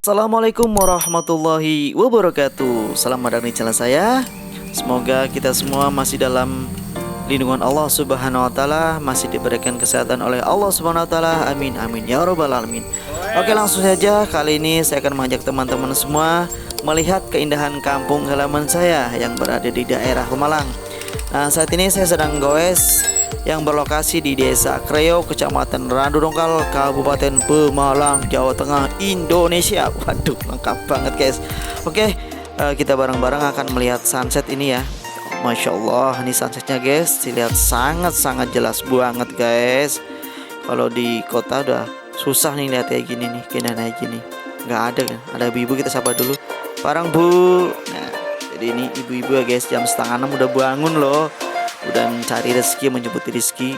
Assalamualaikum warahmatullahi wabarakatuh. Selamat datang di channel saya. Semoga kita semua masih dalam lindungan Allah Subhanahu wa taala, masih diberikan kesehatan oleh Allah Subhanahu wa taala. Amin amin ya rabbal alamin. Oke, langsung saja kali ini saya akan mengajak teman-teman semua melihat keindahan kampung halaman saya yang berada di daerah Pemalang. Nah, saat ini saya sedang goes yang berlokasi di Desa Kreo, Kecamatan Randu Dongkal, Kabupaten Pemalang, Jawa Tengah, Indonesia. Waduh, lengkap banget guys. Oke, kita bareng-bareng akan melihat sunset ini ya. Masya Allah, ini sunsetnya guys, dilihat sangat-sangat jelas banget guys. Kalau di kota udah susah nih lihat kayak gini nih, keindahan kayak gini. Nggak ada kan? Ada ibu-ibu, kita sapa dulu. Parang bu. Nah, jadi ini ibu-ibu ya guys, jam 5:30 udah bangun loh, udah mencari rezeki, menjemput rezeki.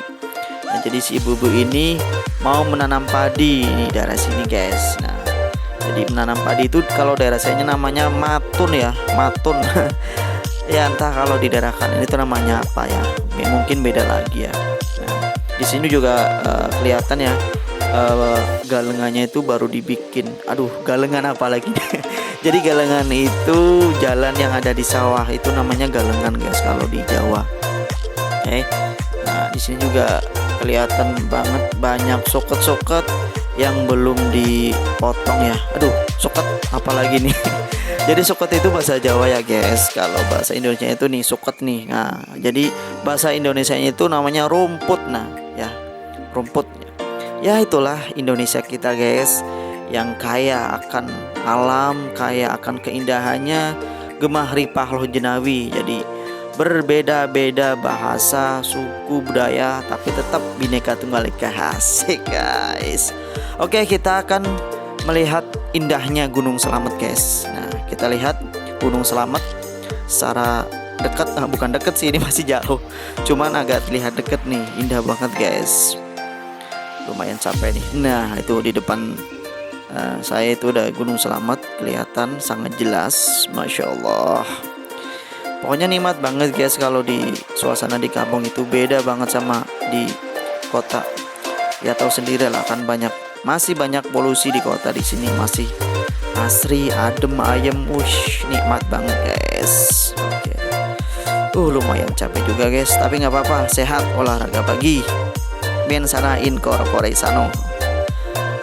Nah, jadi si ibu-ibu ini mau menanam padi di daerah sini guys. Nah, jadi menanam padi itu kalau daerah saya namanya matun ya, matun. Ya entah kalau di daerah kalian itu namanya apa ya, mungkin beda lagi ya. Nah, di sini juga kelihatan ya, galengannya itu baru dibikin. Aduh, galengan apa lagi? Jadi galengan itu jalan yang ada di sawah, itu namanya galengan guys kalau di Jawa. Nah, di sini juga kelihatan banget banyak soket-soket yang belum dipotong ya. Aduh, soket apalagi nih. Jadi soket itu bahasa Jawa ya guys. Kalau bahasa Indonesia itu nih soket nih. Nah, jadi bahasa Indonesianya itu namanya rumput. Nah, ya, rumput. Ya itulah Indonesia kita guys, yang kaya akan alam, kaya akan keindahannya, gemah ripah loh jenawi. Jadi berbeda-beda bahasa, suku, budaya, tapi tetap Bhinneka Tunggal Ika. Asik guys. Oke, kita akan melihat indahnya Gunung Slamet guys. Nah, kita lihat Gunung Slamet secara dekat. Bukan dekat sih, ini masih jauh, cuman agak terlihat dekat nih. Indah banget guys, lumayan capek nih. Nah, itu di depan saya itu udah Gunung Slamet, kelihatan sangat jelas. Masya Allah. Pokoknya nikmat banget guys kalau di suasana di kampung itu, beda banget sama di kota. Ya tahu sendiri lah kan, masih banyak polusi di kota. Di sini masih asri, adem, ayem, nikmat banget guys. Oke. Lumayan capek juga guys, tapi nggak apa-apa, sehat, olahraga pagi. Ben sanain kore sano.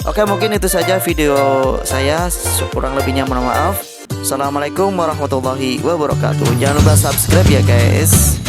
Oke, mungkin itu saja video saya. Kurang lebihnya mohon maaf. Assalamualaikum warahmatullahi wabarakatuh. Jangan lupa subscribe ya guys.